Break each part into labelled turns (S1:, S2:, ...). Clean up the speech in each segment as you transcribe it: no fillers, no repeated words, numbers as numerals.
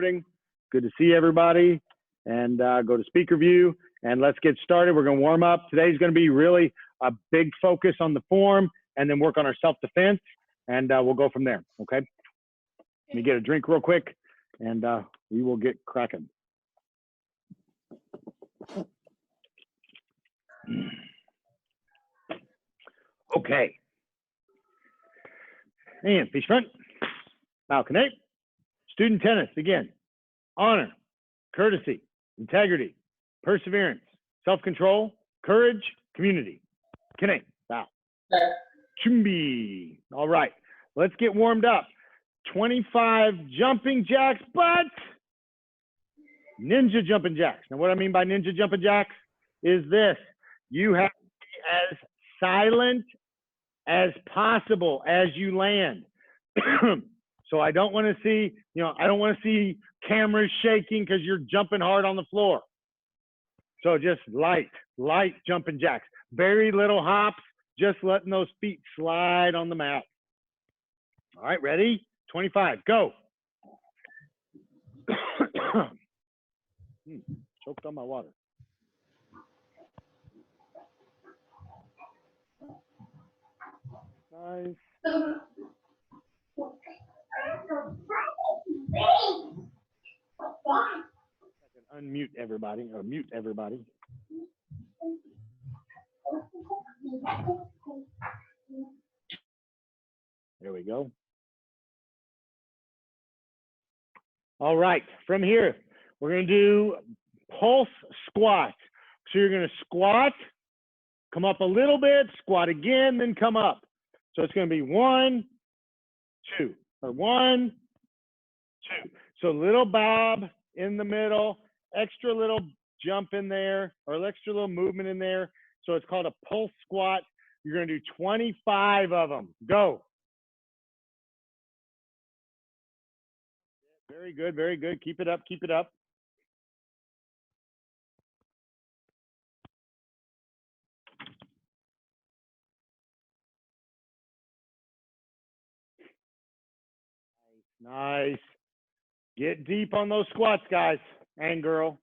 S1: Good to see everybody. And go to speaker view and let's get started. We're going to warm up. Today's going to be really a big focus on the form and then work on our self-defense. And we'll go from there. Okay. Let me get a drink real quick and we will get cracking. Okay. And face front, bow connect, student tennis again. Honor, courtesy, integrity, perseverance, self-control, courage, community. Connect, bow. Chumbi. All right, let's get warmed up. 25 jumping jacks, but ninja jumping jacks. Now, what I mean by ninja jumping jacks is this. You have to be as silent as possible as you land. So I don't want to see, I don't want to see cameras shaking because you're jumping hard on the floor. So just light jumping jacks. Very little hops, just letting those feet slide on the mat. All right, ready? 25, go. Choked on my water. Nice. I can unmute everybody or mute everybody. There we go. All right, from here, we're going to do pulse squat. So you're going to squat, come up a little bit, squat again, then come up. So it's going to be 1, 2, or 1, 2. So little bob in the middle, extra little jump in there, or extra little movement in there. So it's called a pulse squat. You're going to do 25 of them. Go. Very good, very good. Keep it up, keep it up. Nice. Get deep on those squats, guys and girl.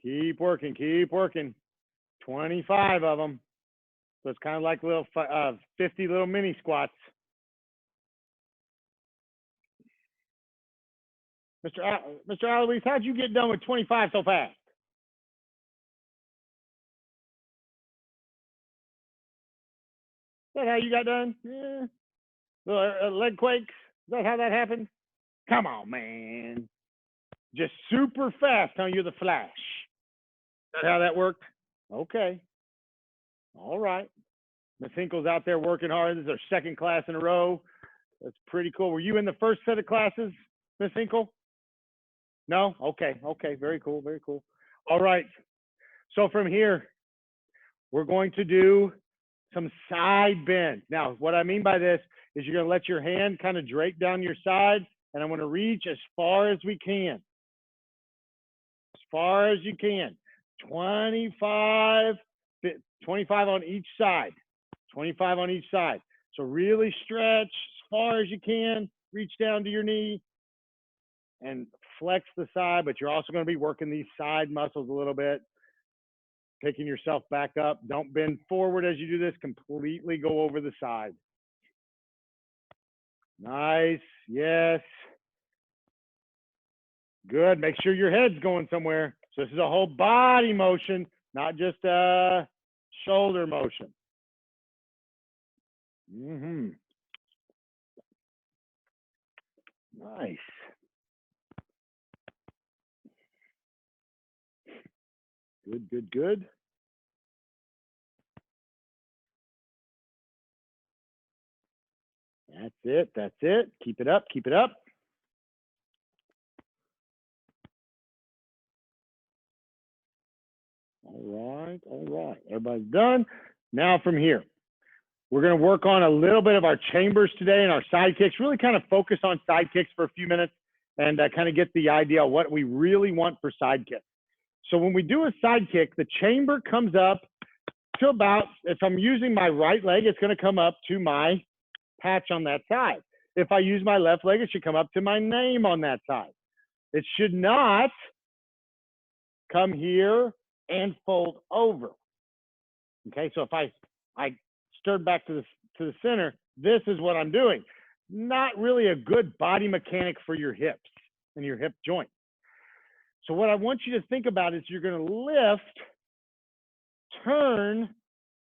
S1: Keep working, keep working. 25 of them. So it's kind of like little 50 little mini squats. Mr. Alois, how'd you get done with 25 so fast? Is that how you got done? Yeah. Little leg quakes. Is that how that happened? Come on, man. Just super fast, huh? You're the Flash. Is that how that worked? Okay. All right. Miss Hinkle's out there working hard. This is our second class in a row. That's pretty cool. Were you in the first set of classes, Miss Hinkle? No? Okay. Okay. Very cool. Very cool. All right. So from here, we're going to do some side bend. Now, what I mean by this is you're going to let your hand kind of drape down your side, and I'm going to reach as far as we can. As far as you can. 25 on each side. 25 on each side. So really stretch as far as you can. Reach down to your knee and flex the side, but you're also going to be working these side muscles a little bit. Picking yourself back up. Don't bend forward as you do this. Completely go over the side. Nice. Yes. Good. Make sure your head's going somewhere. So this is a whole body motion, not just a shoulder motion. Nice. Good, good, good. That's it. That's it. Keep it up. Keep it up. All right. All right. Everybody's done. Now from here, we're going to work on a little bit of our chambers today and our side kicks, really kind of focus on side kicks for a few minutes and kind of get the idea of what we really want for side kicks. So when we do a side kick, the chamber comes up to about, if I'm using my right leg, it's going to come up to my patch on that side. If I use my left leg, it should come up to my name on that side. It should not come here and fold over. Okay, so if I stirred back to the center, this is what I'm doing. Not really a good body mechanic for your hips and your hip joint. So what I want you to think about is you're going to lift, turn.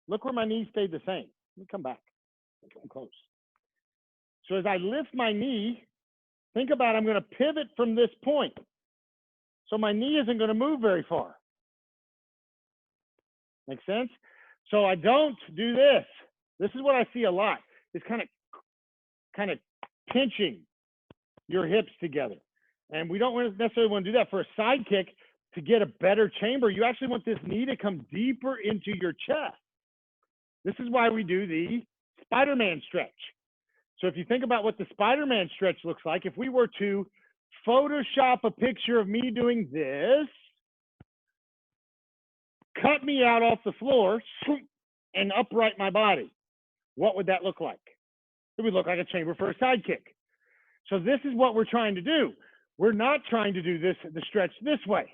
S1: Look where my knee stayed the same. Let me come back. I'm close. So as I lift my knee, think about I'm going to pivot from this point. So my knee isn't going to move very far. Make sense? So I don't do this. This is what I see a lot. It's kind of pinching your hips together. And we don't necessarily want to do that. For a side kick, to get a better chamber, you actually want this knee to come deeper into your chest. This is why we do the Spider-Man stretch. So if you think about what the Spider-Man stretch looks like, if we were to Photoshop a picture of me doing this, cut me out off the floor, and upright my body, what would that look like? It would look like a chamber for a side kick. So this is what we're trying to do. We're not trying to do this, the stretch this way.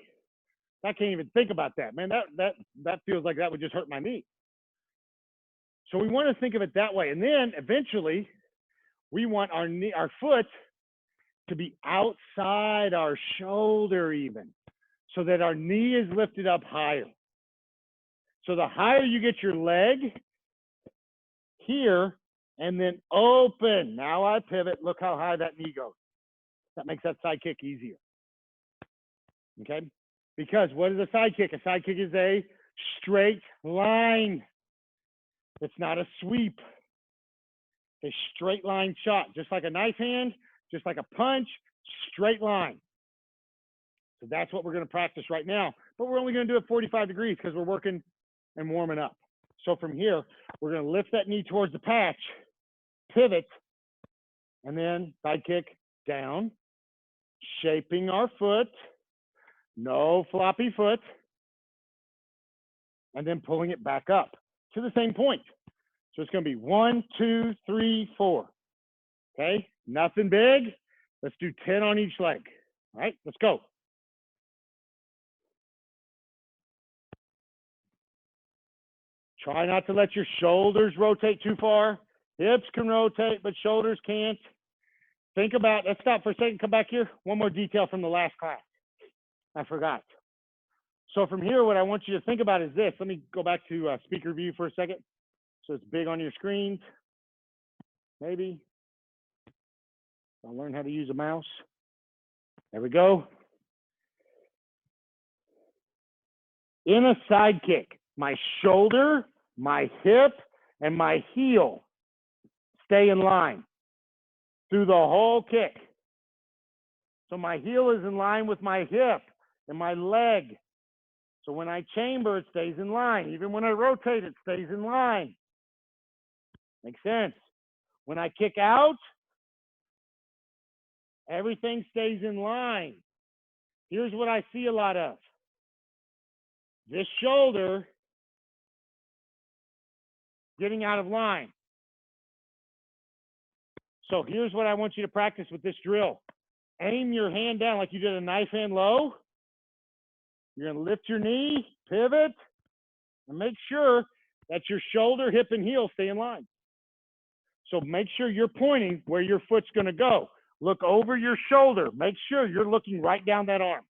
S1: I can't even think about that, man. That feels like that would just hurt my knee. So we want to think of it that way. And then eventually we want our knee, our foot to be outside our shoulder even, so that our knee is lifted up higher. So the higher you get your leg here and then open. Now I pivot. Look how high that knee goes. That makes that side kick easier. Okay? Because what is a side kick? A side kick is a straight line. It's not a sweep. It's a straight line shot, just like a knife hand, just like a punch, straight line. So that's what we're going to practice right now. But we're only going to do it 45 degrees because we're working and warming up. So from here, we're going to lift that knee towards the patch, pivot, and then side kick down, shaping our foot, no floppy foot, and then pulling it back up to the same point. So it's going to be 1, 2, 3, 4. Okay, nothing big. Let's do 10 on each leg. All right, let's go. Try not to let your shoulders rotate too far. Hips can rotate, but shoulders can't. Think about, let's stop for a second, come back here. One more detail from the last class. I forgot. So from here, what I want you to think about is this. Let me go back to speaker view for a second. So it's big on your screens. Maybe. I'll learn how to use a mouse. There we go. In a side kick, my shoulder, my hip, and my heel stay in line through the whole kick. So my heel is in line with my hip and my leg. So when I chamber, it stays in line. Even when I rotate, it stays in line. Makes sense? When I kick out, everything stays in line. Here's what I see a lot of. This shoulder getting out of line. So here's what I want you to practice with this drill. Aim your hand down like you did a knife hand low. You're going to lift your knee, pivot, and make sure that your shoulder, hip, and heel stay in line. So make sure you're pointing where your foot's going to go. Look over your shoulder. Make sure you're looking right down that arm.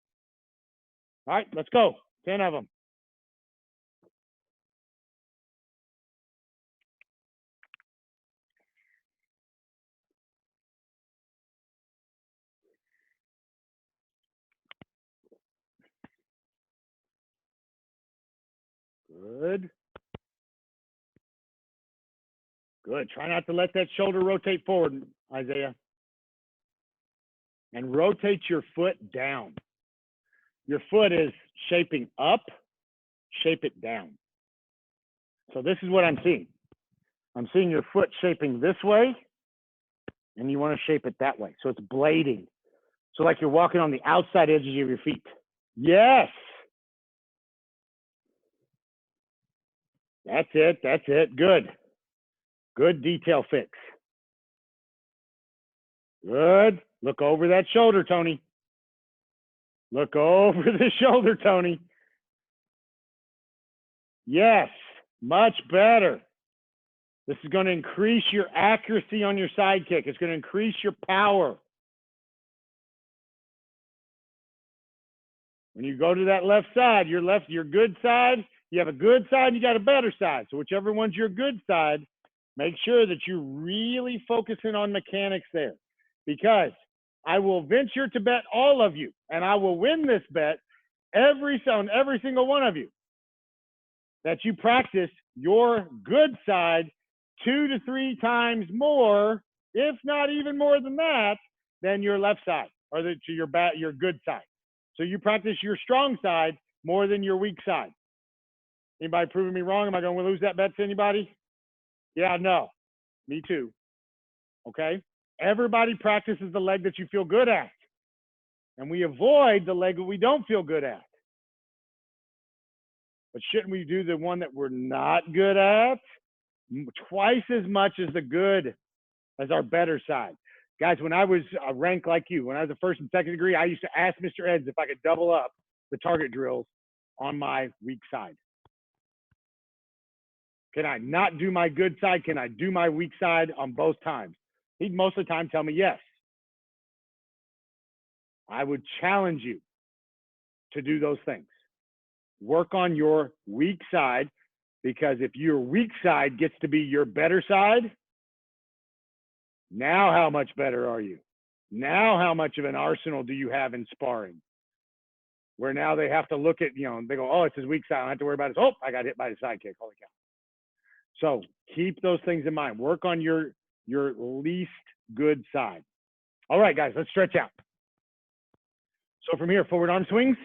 S1: All right, let's go. 10 of them. Good. Good. Try not to let that shoulder rotate forward, Isaiah. And rotate your foot down. Your foot is shaping up, shape it down. So this is what I'm seeing. I'm seeing your foot shaping this way, and you want to shape it that way. So it's blading. So like you're walking on the outside edges of your feet. Yes. That's it. That's it. Good. Good detail fix. Good. Look over that shoulder, Tony. Look over the shoulder, Tony. Yes, much better. This is going to increase your accuracy on your side kick. It's going to increase your power. When you go to that left side, your good side, you have a good side and you got a better side. So whichever one's your good side, make sure that you're really focusing on mechanics there. Because I will venture to bet all of you, and I will win this bet every single one of you, that you practice your good side 2 to 3 times more, if not even more than that, than your left side or your good side. So you practice your strong side more than your weak side. Anybody proving me wrong? Am I going to lose that bet to anybody? Yeah, no. Me too. Okay? Everybody practices the leg that you feel good at. And we avoid the leg that we don't feel good at. But shouldn't we do the one that we're not good at? Twice as much as the good as our better side. Guys, when I was ranked like you, when I was a first and second degree, I used to ask Mr. Eds if I could double up the target drills on my weak side. Can I not do my good side? Can I do my weak side on both times? He'd most of the time tell me yes. I would challenge you to do those things. Work on your weak side, because if your weak side gets to be your better side, now how much better are you? Now how much of an arsenal do you have in sparring? Where now they have to look at, they go, oh, it's his weak side. I don't have to worry about it. Oh, I got hit by the side kick. Holy cow. So keep those things in mind. Work on your least good side. All right, guys, let's stretch out. So from here, forward arm swings.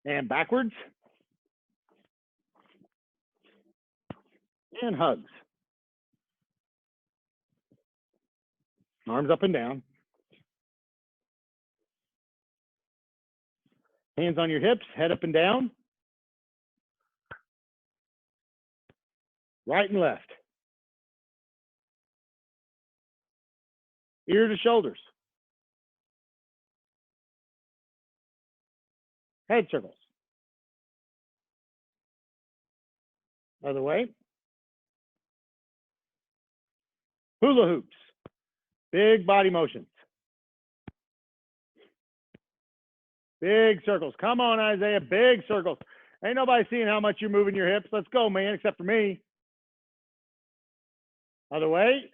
S1: And backwards. And hugs. Arms up and down. Hands on your hips, head up and down. Right and left. Ear to shoulders. Head circles. Other way. Hula hoops. Big body motions. Big circles. Come on, Isaiah. Big circles. Ain't nobody seeing how much you're moving your hips. Let's go, man, except for me. Other way.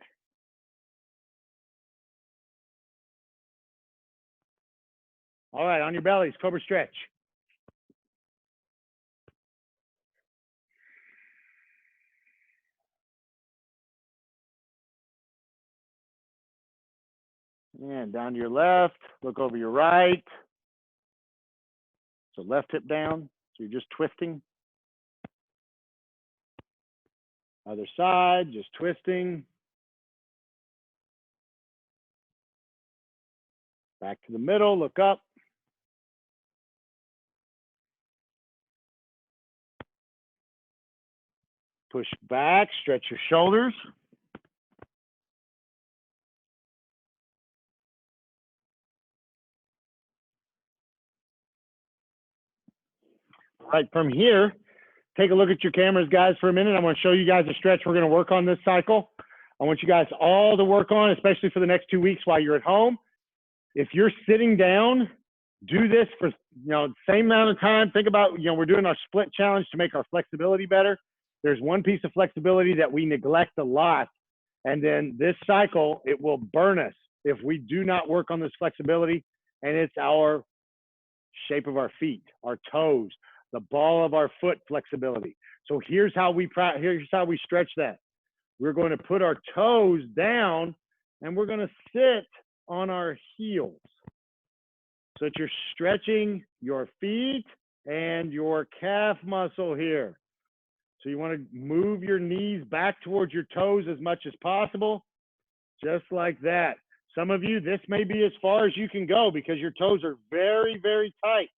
S1: All right, on your bellies, cobra stretch. And down to your left, look over your right. So left hip down, so you're just twisting. Other side, just twisting. Back to the middle, look up. Push back, stretch your shoulders. All right, from here, take a look at your cameras, guys, for a minute. I'm going to show you guys a stretch we're going to work on this cycle. I want you guys all to work on, especially for the next 2 weeks while you're at home. If you're sitting down, do this for the same amount of time. Think about, we're doing our split challenge to make our flexibility better. There's one piece of flexibility that we neglect a lot. And then this cycle, it will burn us if we do not work on this flexibility. And it's our shape of our feet, our toes, the ball of our foot flexibility. So here's how we stretch that. We're going to put our toes down and we're going to sit on our heels. So that you're stretching your feet and your calf muscle here. So you want to move your knees back towards your toes as much as possible, just like that. Some of you, this may be as far as you can go because your toes are very, very tight.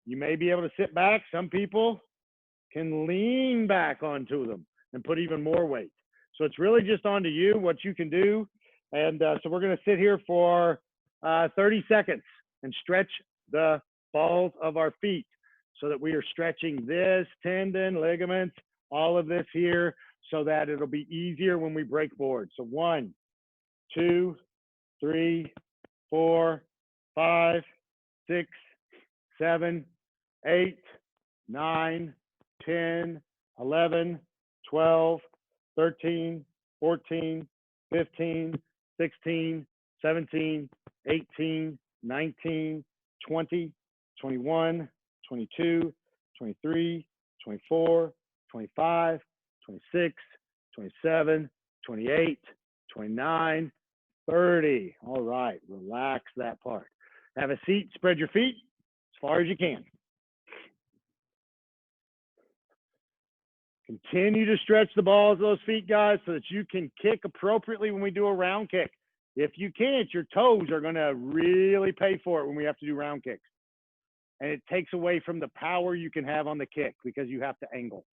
S1: You may be able to sit back. Some people can lean back onto them and put even more weight. So it's really just onto you, what you can do. And so we're going to sit here for 30 seconds and stretch the balls of our feet so that we are stretching this tendon, ligaments, all of this here so that it'll be easier when we break board. So 1, 2, 3, 4, 5, 6, 7, 8, 9, 10, 11, 12, 13, 14, 15, 16, 17, 18, 19, 20, 21, 22, 23, 24, 25, 26, 27, 28, 29, 30. All right, relax that part. Have a seat, spread your feet as far as you can. Continue to stretch the balls of those feet, guys, so that you can kick appropriately when we do a round kick. If you can't, your toes are going to really pay for it when we have to do round kicks. And it takes away from the power you can have on the kick because you have to angle.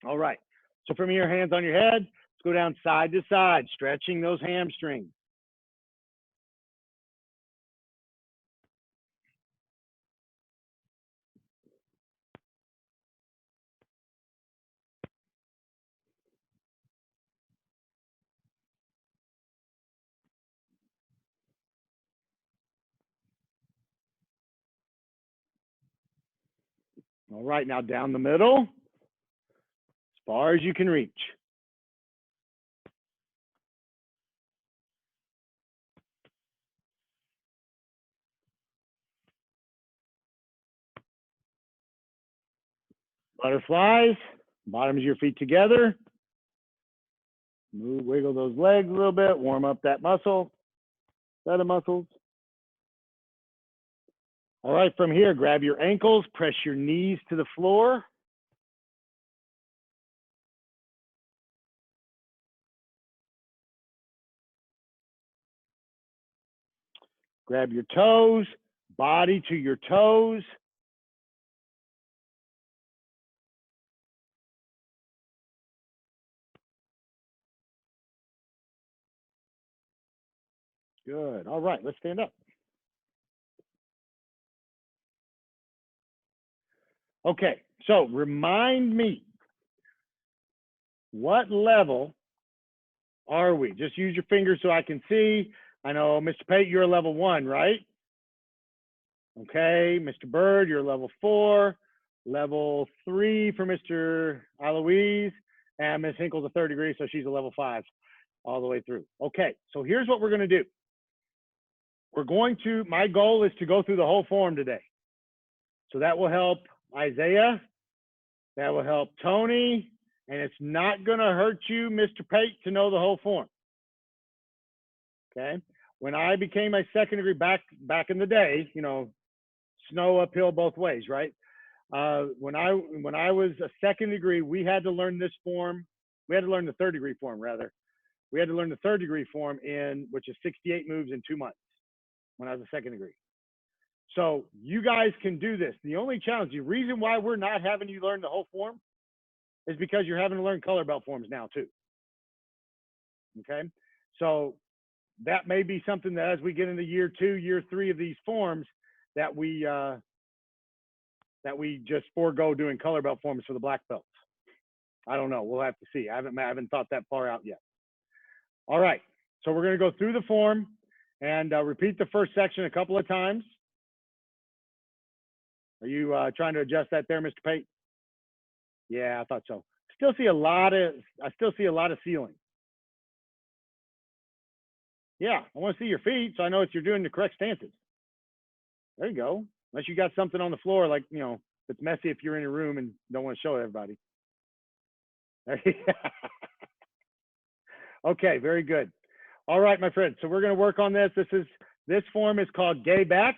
S1: All right. So from here, hands on your head, let's go down side to side, stretching those hamstrings. All right, now down the middle, as far as you can reach. Butterflies, bottoms of your feet together. Move, wiggle those legs a little bit, warm up that muscle, set of muscles. All right, from here, grab your ankles, press your knees to the floor. Grab your toes, body to your toes. Good. All right, let's stand up. Okay, so remind me, what level are we? Just use your fingers so I can see. I know, Mr. Pate, you're a level 1, right? Okay, Mr. Bird, you're level 4. Level 3 for Mr. Aloise. And Ms. Hinkle's a 3rd degree, so she's a level 5 all the way through. Okay, so here's what we're going to do. My goal is to go through the whole form today. So that will help Isaiah. That will help Tony. And it's not going to hurt you, Mr. Pate, to know the whole form. Okay. When I became a 2nd degree back in the day, you know, snow uphill both ways, right? When I was a 2nd degree, we had to learn this form. We had to learn the 3rd degree form, rather. We had to learn the 3rd degree form which is 68 moves in 2 months when I was a 2nd degree. So you guys can do this. The only challenge, the reason why we're not having you learn the whole form is because you're having to learn color belt forms now too. Okay. So that may be something that as we get into year 2, year 3 of these forms, that we just forego doing color belt forms for the black belts. I don't know. We'll have to see. I haven't thought that far out yet. All right. So we're going to go through the form and repeat the first section a couple of times. Are you trying to adjust that there, Mr. Pate? Yeah, I thought so. I still see a lot of ceiling. Yeah, I want to see your feet so I know you're doing the correct stances. There you go. Unless you got something on the floor, like, you know, it's messy if you're in a room and don't want to show everybody. Okay, very good. All right, my friend. So we're going to work on this. This form is called gay back.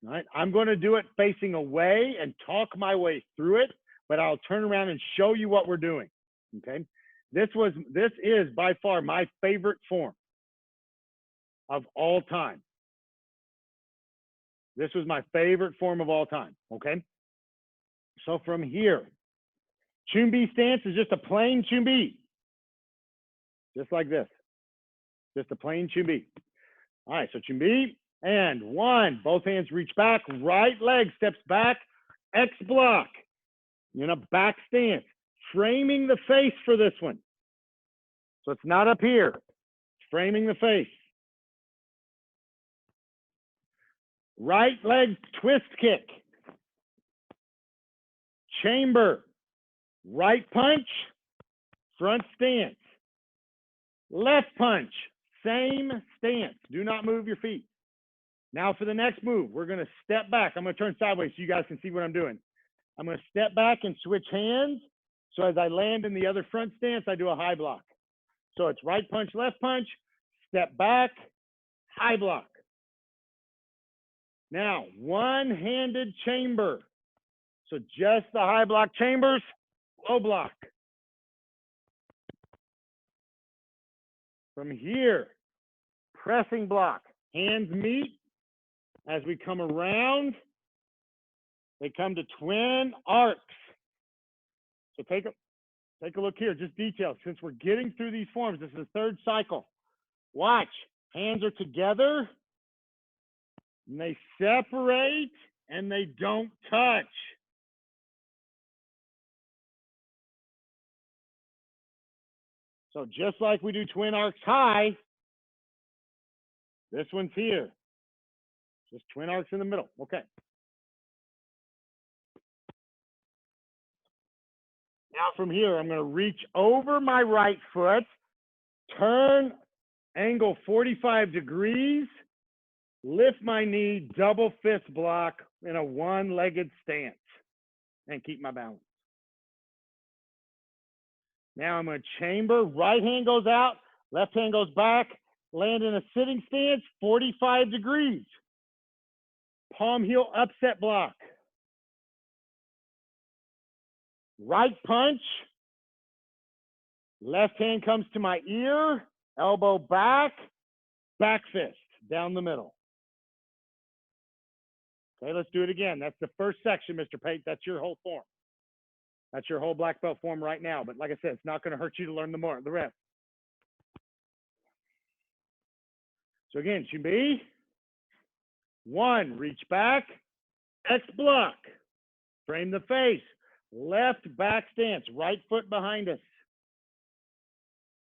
S1: All right. I'm going to do it facing away and talk my way through it, but I'll turn around and show you what we're doing. Okay. This is by far my favorite form of all time. This was my favorite form of all time, okay? So from here, Chumbi stance is just a plain Chumbi. Just like this. Just a plain Chumbi. All right, so Chumbi, and 1. Both hands reach back, right leg steps back, X block. You're in a back stance. Framing the face for this one. So it's not up here. It's framing the face. Right leg twist kick. Chamber. Right punch. Front stance. Left punch. Same stance. Do not move your feet. Now for the next move, we're going to step back. I'm going to turn sideways so you guys can see what I'm doing. I'm going to step back and switch hands. So as I land in the other front stance, I do a high block. So it's right punch, left punch, step back, high block. Now, one-handed chamber. So just the high block chambers, low block. From here, pressing block. Hands meet. As we come around, they come to twin arcs. So take a look here, just details. Since we're getting through these forms, this is the third cycle. Watch, hands are together, and they separate, and they don't touch. So just like we do twin arcs high, this one's here. Just twin arcs in the middle. Okay. Now from here, I'm going to reach over my right foot, turn, angle 45 degrees, lift my knee, double fist block in a one-legged stance, and keep my balance. Now I'm going to chamber, right hand goes out, left hand goes back, land in a sitting stance, 45 degrees. Palm heel upset block. Right punch, left hand comes to my ear, elbow back, back fist down the middle. Okay, let's do it again. That's the first section, Mr. Pate. That's your whole form. That's your whole black belt form right now. But like I said, it's not going to hurt you to learn the rest. So again, Chumbi. 1, reach back, X block, frame the face, left back stance, right foot behind us.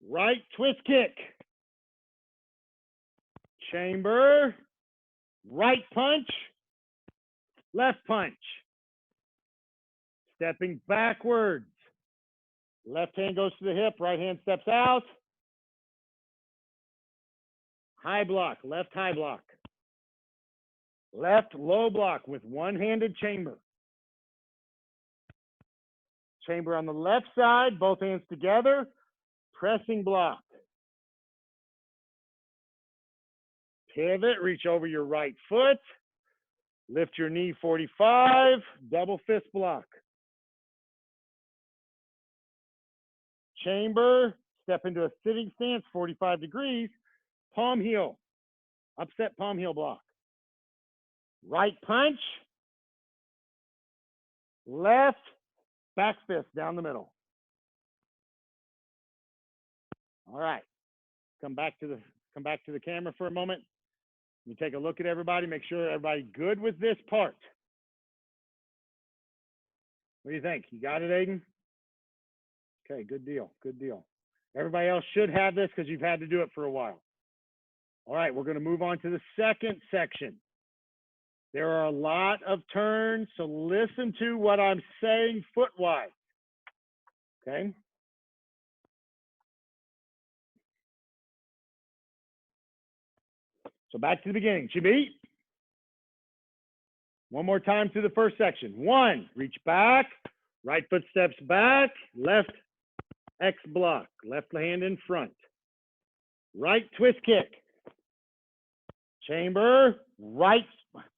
S1: Right twist kick. Chamber, right punch, left punch. Stepping backwards. Left hand goes to the hip, right hand steps out. High block, left high block. Left low block with one-handed chamber. Chamber on the left side, both hands together, pressing block. Pivot, reach over your right foot, lift your knee 45, double fist block. Chamber, step into a sitting stance, 45 degrees, palm heel, upset palm heel block. Right punch, left back fist down the middle. All right, come back to the camera for a moment. You take a look at everybody, make sure everybody good with this part. What do you think? You got it, Aiden? Okay, good deal, good deal. Everybody else should have this because you've had to do it for a while. All right, we're going to move on to the second section. There are a lot of turns, so listen to what I'm saying foot-wise, okay? So back to the beginning. Chumbi. One more time through the first section. 1, reach back, right foot steps back, left X block, left hand in front. Right twist kick. Chamber, right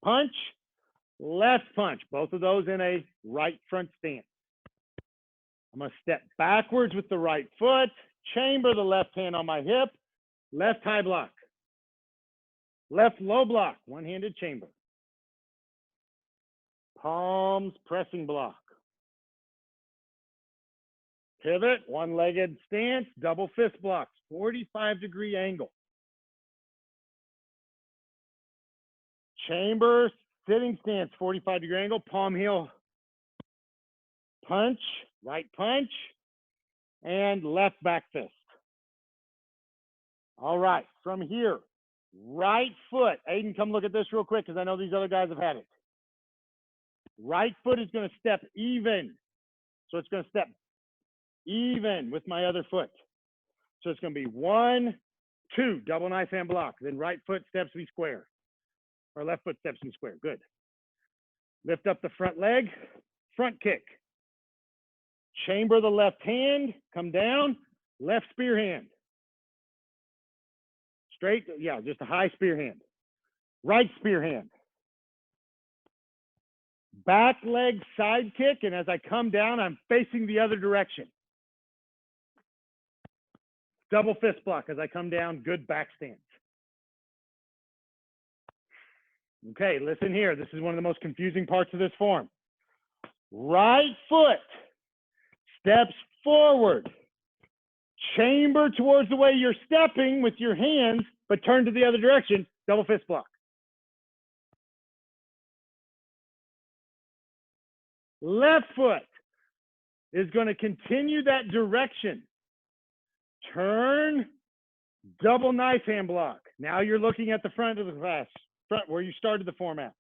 S1: punch, left punch. Both of those in a right front stance. I'm going to step backwards with the right foot, chamber the left hand on my hip, left high block. Left low block, one-handed chamber. Palms pressing block. Pivot, one-legged stance, double fist blocks, 45-degree angle. Chamber, sitting stance, 45-degree angle, palm heel punch, right punch, and left back fist. All right, from here, right foot. Aiden, come look at this real quick because I know these other guys have had it. Right foot is going to step even. So it's going to step even with my other foot. So it's going to be 1, 2, double knife hand block. Then right foot steps me square. Or left foot steps me square. Good. Lift up the front leg, front kick. Chamber the left hand, come down, left spear hand. Straight, yeah, just a high spear hand. Right spear hand. Back leg side kick, and as I come down, I'm facing the other direction. Double fist block as I come down, good back stance. Okay, listen here. This is one of the most confusing parts of this form. Right foot steps forward. Chamber towards the way you're stepping with your hands, but turn to the other direction, double fist block. Left foot is going to continue that direction. Turn, double knife hand block. Now you're looking at the front of the class, front where you started the form at.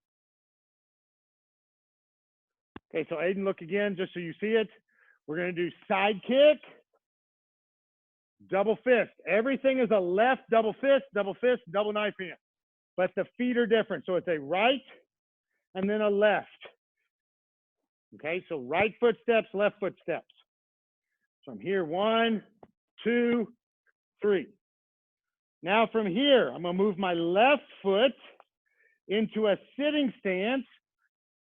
S1: Okay, so Aiden, look again just so you see it. We're going to do side kick, double fist. Everything is a left double fist, double knife hand. But the feet are different. So it's a right and then a left. Okay, so right foot steps, left foot steps. So I'm here, 1, 2, 3. Now from here, I'm going to move my left foot into a sitting stance.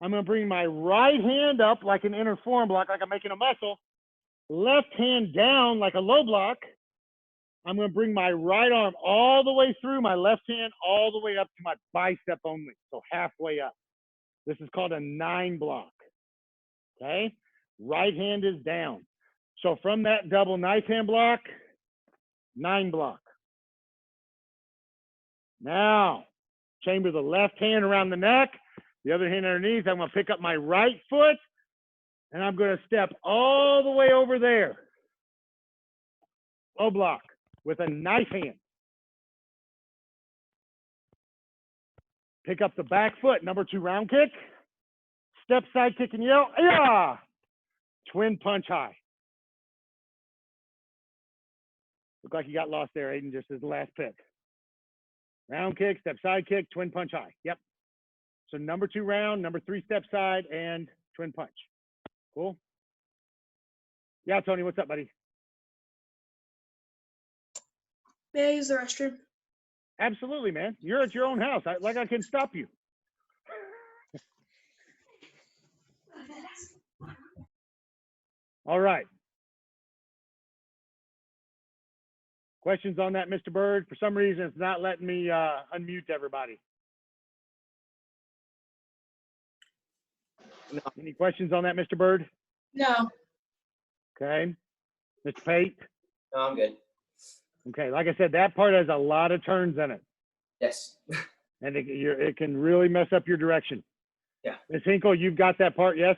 S1: I'm going to bring my right hand up like an inner forearm block, like I'm making a muscle. Left hand down like a low block. I'm going to bring my right arm all the way through, my left hand all the way up to my bicep only, so halfway up. This is called a 9 block. Okay, right hand is down. So from that double knife hand block, 9 block. Now, chamber the left hand around the neck, the other hand underneath. I'm going to pick up my right foot, and I'm going to step all the way over there. Low block with a knife hand. Pick up the back foot, number 2 round kick. Step side kick and yell, yeah! Twin punch high. Look like you got lost there, Aiden, just as the last pick. Round kick, step side kick, twin punch high. Yep. So number 2 round, number 3 step side, and twin punch. Cool? Yeah, Tony, what's up, buddy?
S2: May I use the restroom?
S1: Absolutely, man. You're at your own house. I can stop you. All right. Questions on that, Mr. Bird? For some reason, it's not letting me unmute everybody.
S3: No.
S1: Any questions on that, Mr. Bird?
S2: No.
S1: Okay. Mr. Pate?
S3: No, I'm good.
S1: Okay, like I said, that part has a lot of turns in it.
S3: Yes.
S1: And it can really mess up your direction.
S3: Yeah.
S1: Ms. Hinkle, you've got that part, yes?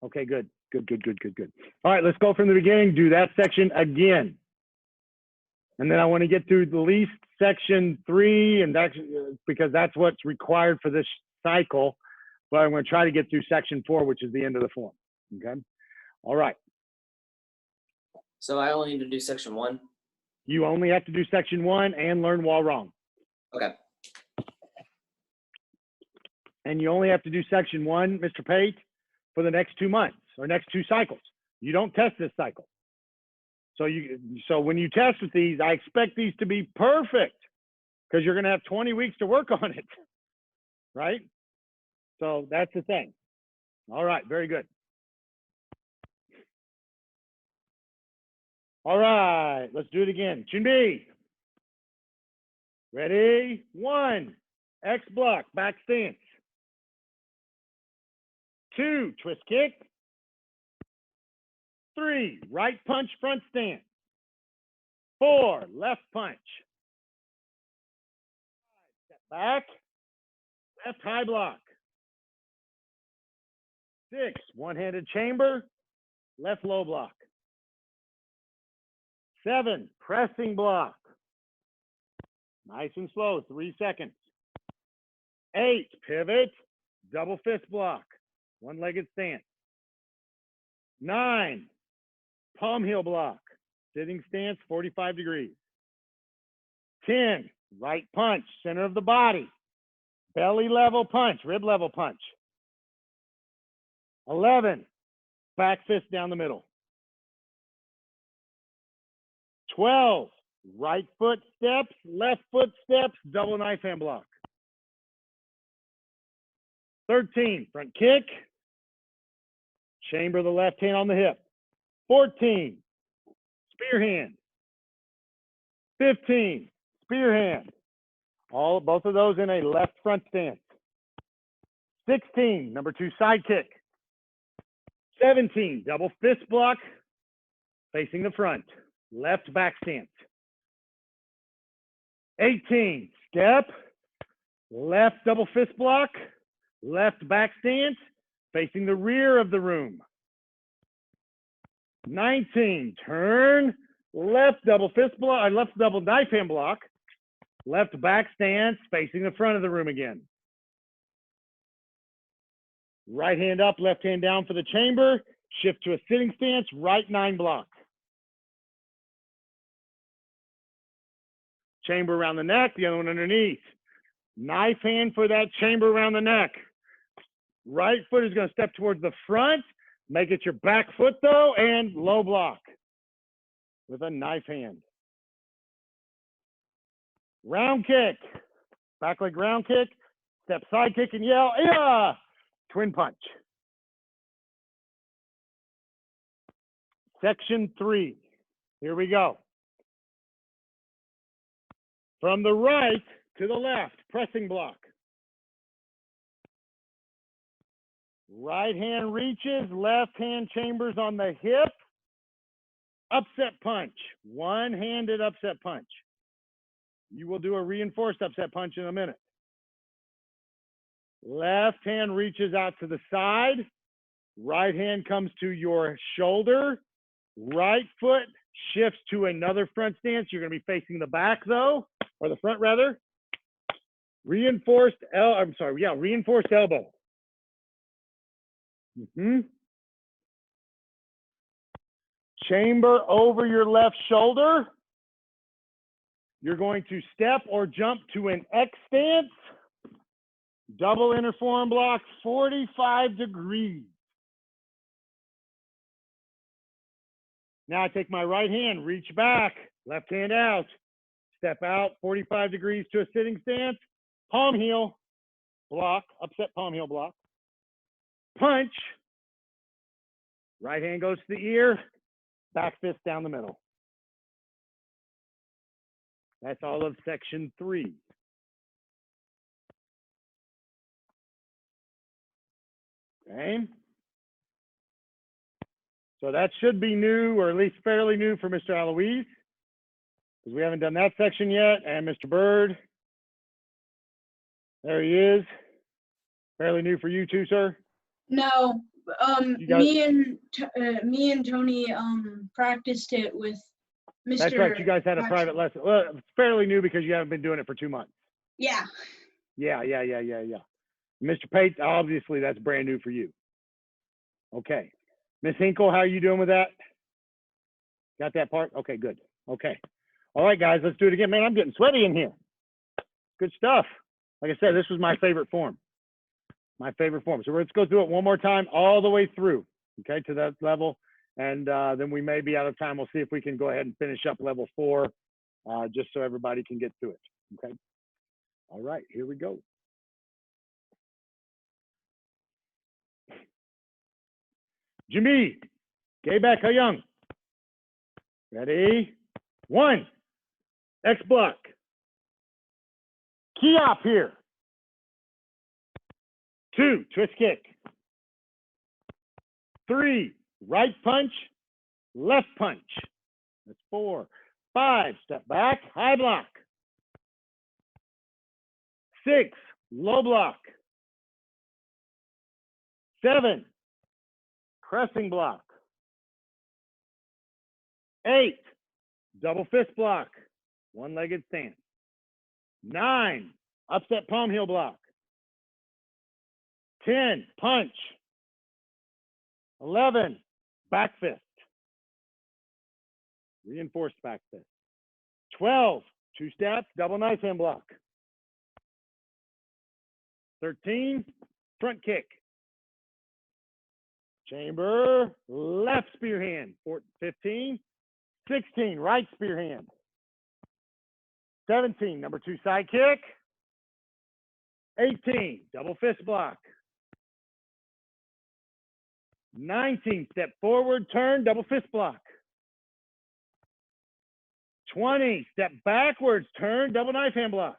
S1: Okay, good. Good. All right, let's go from the beginning. Do that section again. And then I want to get through at least section 3, and that's because that's what's required for this cycle. But I'm going to try to get through section 4, which is the end of the form. Okay. All right.
S3: So I only need to do section 1?
S1: You only have to do section 1 and learn while wrong.
S3: Okay.
S1: And you only have to do section 1, Mr. Pate, for the next 2 months or next 2 cycles. You don't test this cycle. So when you test with these, I expect these to be perfect because you're going to have 20 weeks to work on it, right? So that's the thing. All right, very good. All right, let's do it again. Chunbi. Ready? 1, X block, back stance. 2, twist kick. 3, right punch, front stance. 4, left punch. 5, step back, left high block. 6, one-handed chamber, left low block. 7, pressing block. Nice and slow, 3 seconds. 8, pivot, double fist block, one-legged stance. 9, palm heel block, sitting stance, 45 degrees. 10, right punch, center of the body, belly level punch, rib level punch. 11, back fist down the middle. 12, right foot steps, left foot steps, double knife hand block. 13, front kick, chamber the left hand on the hip. 14, spear hand. 15, spear hand. Both of those in a left front stance. 16, number 2 side kick. 17, double fist block, facing the front, left back stance. 18, step, left double fist block, left back stance, facing the rear of the room. 19, turn, left double fist block, left double knife hand block, left back stance, facing the front of the room again. Right hand up, left hand down for the chamber, shift to a sitting stance, right 9 block. Chamber around the neck, the other one underneath. Knife hand for that chamber around the neck. Right foot is going to step towards the front, make it your back foot though, and low block with a knife hand. Round kick, back leg round kick, step side kick and yell, yeah! Twin punch. Section 3, here we go. From the right to the left, pressing block. Right hand reaches, left hand chambers on the hip. Upset punch, one-handed upset punch. You will do a reinforced upset punch in a minute. Left hand reaches out to the side. Right hand comes to your shoulder. Right foot shifts to another front stance. You're going to be facing the back though, or the front rather. Reinforced elbow. Chamber over your left shoulder. You're going to step or jump to an X stance. Double inner forearm block, 45 degrees. Now I take my right hand, reach back, left hand out, step out 45 degrees to a sitting stance, palm heel block, upset palm heel block, punch, right hand goes to the ear, back fist down the middle. That's all of section 3. Okay. So that should be new, or at least fairly new for Mr. Aloise, because we haven't done that section yet. And Mr. Bird, there he is. Fairly new for you too, sir?
S2: No,
S1: You guys-
S2: me and Tony practiced it with Mr.
S1: That's right, you guys had a
S2: Gotcha.
S1: private lesson. Well, it's fairly new because you haven't been doing it for 2 months.
S2: Yeah.
S1: Yeah. Mr. Pate, obviously that's brand new for you. Okay. Miss Hinkle, how are you doing with that? Got that part? Okay, good. Okay. All right, guys, let's do it again. Man, I'm getting sweaty in here. Good stuff. Like I said, this was my favorite form. My favorite form. So let's go through it one more time all the way through, okay, to that level. And then we may be out of time. We'll see if we can go ahead and finish up level 4, just so everybody can get through it, okay? All right, here we go. Jimmy, Gayback Young. Ready? 1, X block. Key op here. 2, twist kick. 3, right punch, left punch. That's 4. 5, step back, high block. 6, low block. 7, pressing block. 8, double fist block, one-legged stance. 9, upset palm heel block. 10, punch. 11, back fist. Reinforced back fist. 12, 2-step, double knife hand block. 13, front kick. Chamber, left spear hand. 15, 16, right spear hand. 17, number 2 side kick. 18, double fist block. 19, step forward, turn, double fist block. 20, step backwards, turn, double knife hand block.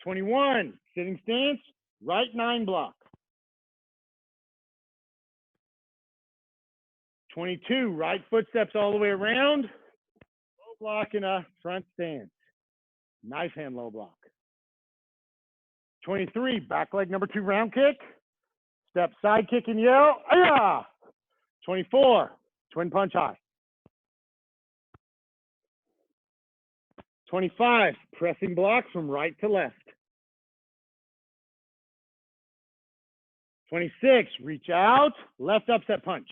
S1: 21, sitting stance, right 9 block. 22, right footsteps all the way around, low block in a front stance, knife hand low block. 23, back leg number 2 round kick, step side kick and yell, ah! 24, twin punch high. 25, pressing block from right to left. 26, reach out, left upset punch.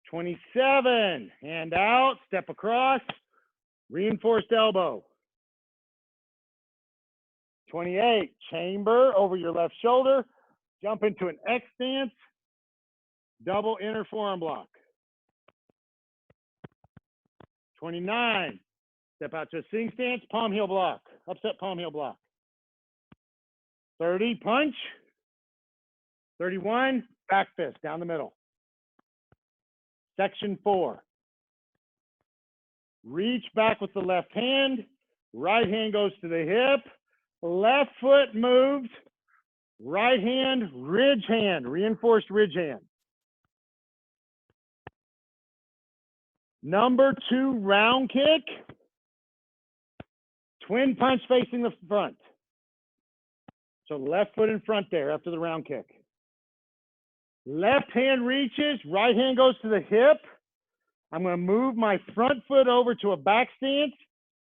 S1: 27, hand out, step across, reinforced elbow. 28, chamber over your left shoulder, jump into an X stance, double inner forearm block. 29, step out to a sitting stance, palm heel block, upset palm heel block. 30, punch. 31, back fist down the middle. Section 4. Reach back with the left hand, right hand goes to the hip, left foot moves, right hand, reinforced ridge hand. Number 2 round kick, twin punch facing the front. So left foot in front there after the round kick. Left hand reaches, right hand goes to the hip. I'm going to move my front foot over to a back stance,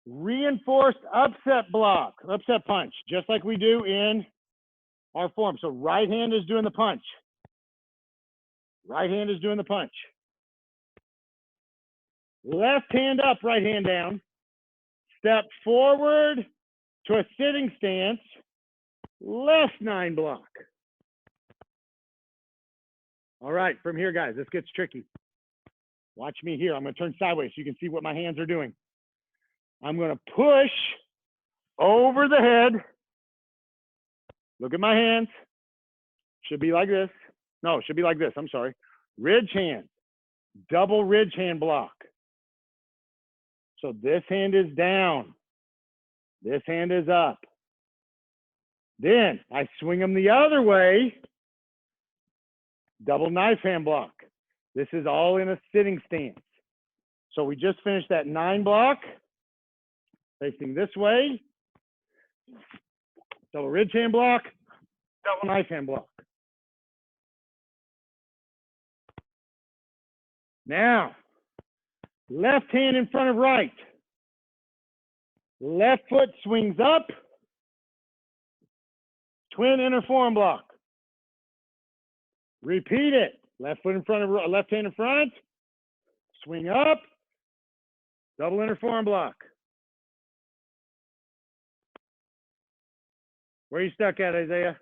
S1: reinforced upset block, upset punch, just like we do in our form. So right hand is doing the punch. Right hand is doing the punch. Left hand up, right hand down. Step forward to a sitting stance, left 9 block. All right, from here, guys, this gets tricky. Watch me here. I'm going to turn sideways so you can see what my hands are doing. I'm going to push over the head. Look at my hands. Should be like this. No, it should be like this. I'm sorry. Ridge hand. Double ridge hand block. So this hand is down. This hand is up. Then I swing them the other way. Double knife hand block. This is all in a sitting stance. So we just finished that 9 block. Facing this way. Double ridge hand block. Double knife hand block. Now, left hand in front of right. Left foot swings up. Twin inner forearm block. Repeat it. Left foot in front of left hand in front. Swing up. Double inner forearm block. Where are you stuck at, Isaiah?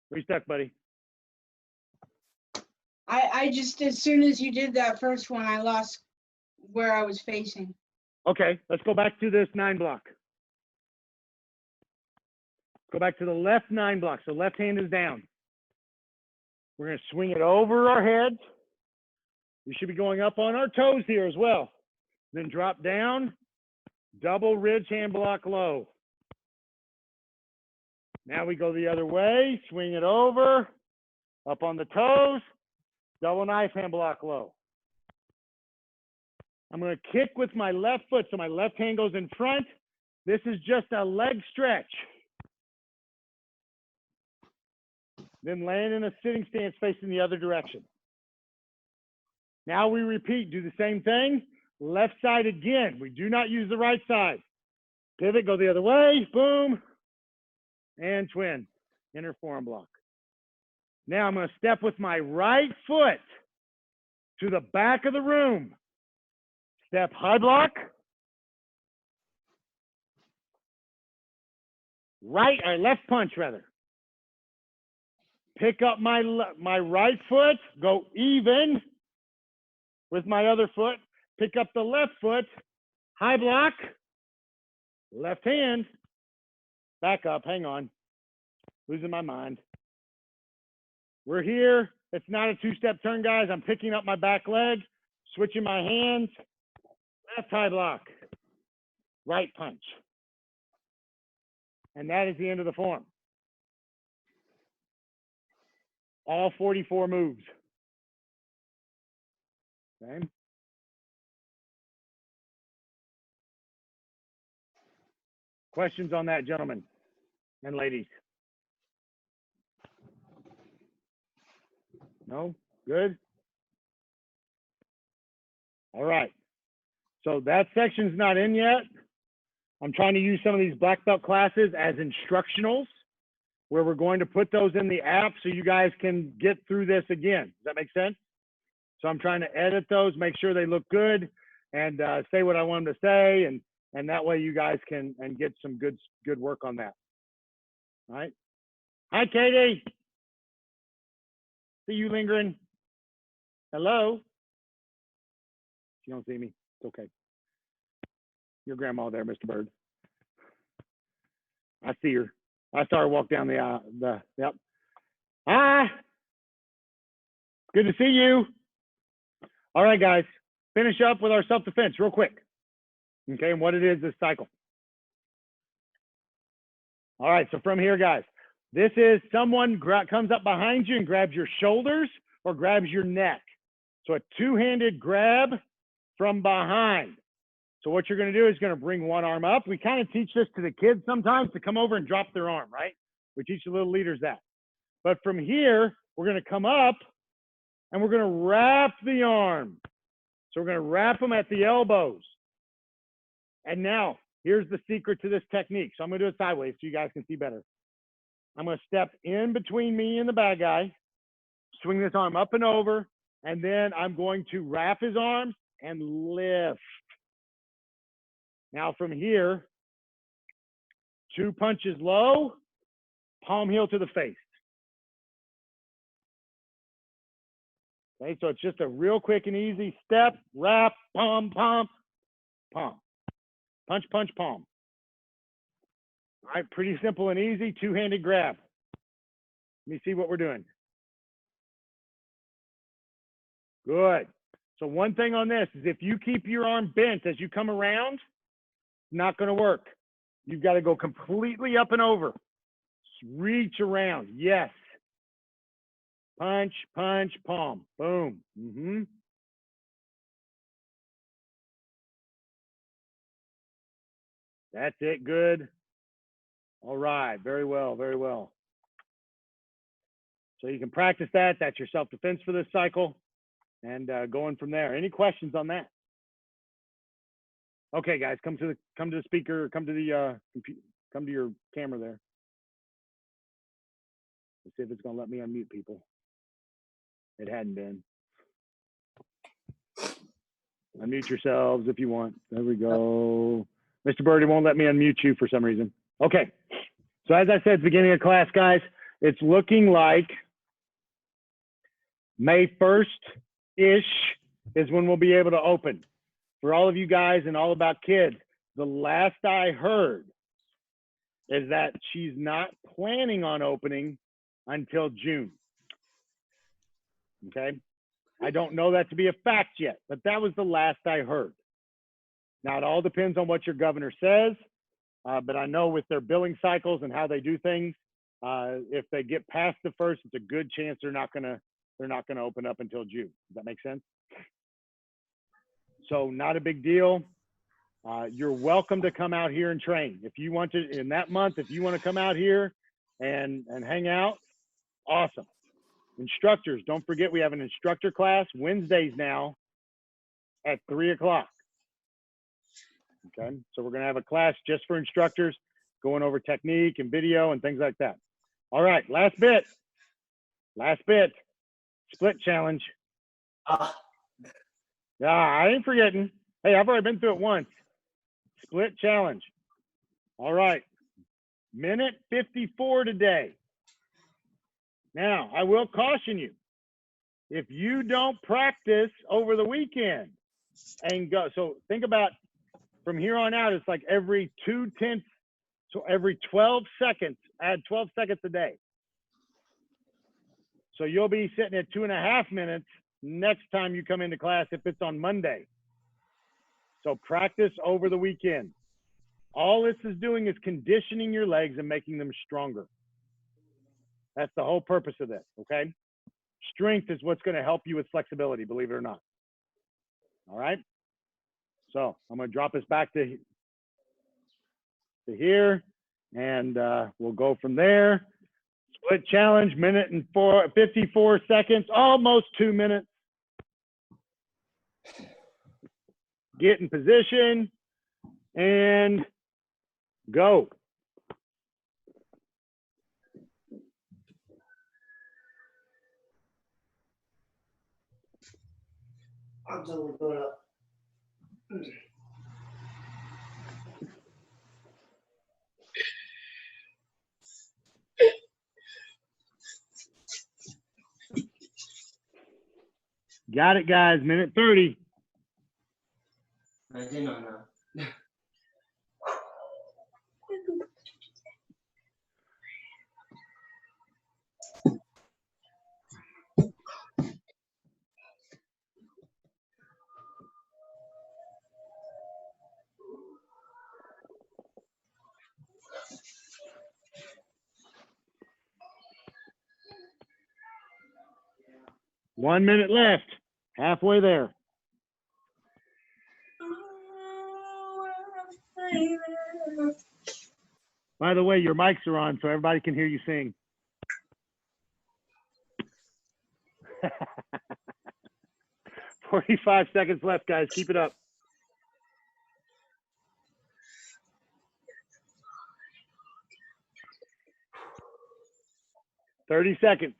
S1: Where you stuck, buddy?
S2: I just, as soon as you did that first one, I lost where I was facing.
S1: Okay, let's go back to this 9 block. Go back to the left 9 block. So left hand is down. We're going to swing it over our heads. We should be going up on our toes here as well. Then drop down, double ridge hand block low. Now we go the other way, swing it over, up on the toes, double knife hand block low. I'm going to kick with my left foot, so my left hand goes in front. This is just a leg stretch. Then land in a sitting stance facing the other direction. Now we repeat, do the same thing. Left side again. We do not use the right side. Pivot, go the other way, boom, and twin, inner forearm block. Now I'm going to step with my right foot to the back of the room. Step high block. Right, or left punch rather. Pick up my right foot, go even with my other foot. Pick up the left foot, high block, left hand, back up, hang on, losing my mind. We're here, it's not a two-step turn, guys. I'm picking up my back leg, switching my hands, left high block, right punch. And that is the end of the form. All 44 moves. Okay. Questions on that, gentlemen and ladies? No? Good? All right. So that section's not in yet. I'm trying to use some of these black belt classes as instructionals, where we're going to put those in the app so you guys can get through this again. Does that make sense? So I'm trying to edit those, make sure they look good, and say what I want them to say, and that way you guys can get some good work on that. All right. Hi, Katie. See you lingering. Hello. You don't see me. It's okay. Your grandma there, Mr. Bird. I see her. I saw her walk down yep. Hi. Good to see you. All right, guys. Finish up with our self-defense real quick. Okay, and what it is this cycle. All right, so from here, guys, this is someone comes up behind you and grabs your shoulders or grabs your neck. So a two-handed grab from behind. So what you're going to do is going to bring one arm up. We kind of teach this to the kids sometimes to come over and drop their arm, right? We teach the little leaders that. But from here, we're going to come up and we're going to wrap the arm. So we're going to wrap them at the elbows. And now, here's the secret to this technique. So I'm going to do it sideways so you guys can see better. I'm going to step in between me and the bad guy, swing this arm up and over, and then I'm going to wrap his arms and lift. Now from here, two punches low, palm heel to the face. Okay, so it's just a real quick and easy step, wrap, palm, palm, palm. Punch, punch, palm. All right, pretty simple and easy, two-handed grab. Let me see what we're doing. Good. So one thing on this is if you keep your arm bent as you come around, not going to work. You've got to go completely up and over. Reach around. Yes. Punch, punch, palm. Boom. That's it. Good. All right. Very well. Very well. So you can practice that. That's your self-defense for this cycle. And going from there. Any questions on that? Okay, guys, come to the speaker, come to your camera there. Let's see if it's gonna let me unmute people. It hadn't been. Unmute yourselves if you want. There we go. Mr. Bird, it won't let me unmute you for some reason. Okay. So as I said at the beginning of class, guys, it's looking like May 1st-ish is when we'll be able to open. For all of you guys and All About Kids, the last I heard is that she's not planning on opening until June. Okay? I don't know that to be a fact yet, but that was the last I heard. Now, it all depends on what your governor says, but I know with their billing cycles and how they do things, if they get past the 1st, it's a good chance they're not gonna open up until June. Does that make sense? So not a big deal. You're welcome to come out here and train. If you want to, in that month, if you want to come out here and hang out, awesome. Instructors, don't forget we have an instructor class Wednesdays now at 3 o'clock. Okay, so we're going to have a class just for instructors going over technique and video and things like that. All right, last bit. Split challenge. Yeah, I ain't forgetting. Hey, I've already been through it once. Split challenge. All right, minute 54 today. Now, I will caution you, if you don't practice over the weekend and go, so think about from here on out, it's like every 2/10, so every 12 seconds, add 12 seconds a day. So you'll be sitting at 2.5 minutes next time you come into class if it's on Monday. So practice over the weekend. All this is doing is conditioning your legs and making them stronger. That's the whole purpose of this, okay? Strength is what's going to help you with flexibility, believe it or not. All right? So I'm going to drop us back to here, and we'll go from there. Split challenge, minute and 54 seconds, almost 2 minutes. Get in position and go.
S3: I'm totally put up.
S1: Got it, guys. Minute 30.
S3: I did not know.
S1: 1 minute left. Halfway there. By the way, your mics are on so everybody can hear you sing. "45 seconds left, guys. Keep it up. "30 seconds.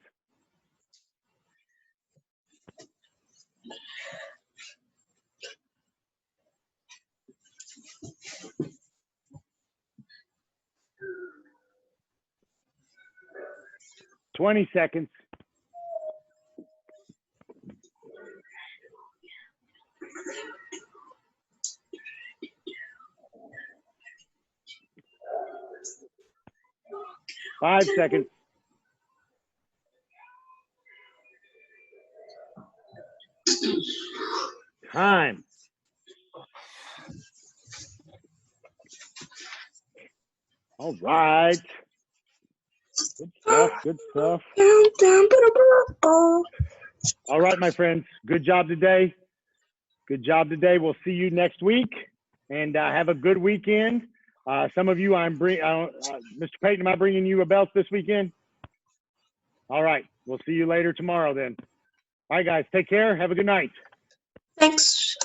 S1: "20 seconds. "5 seconds. Time. All right. Good stuff. Good stuff. All right, my friends. Good job today. Good job today. We'll see you next week, and have a good weekend. Some of you, Mr. Payton, am I bringing you a belt this weekend? All right. We'll see you later tomorrow then. All right, guys. Take care. Have a good night.
S4: Thanks.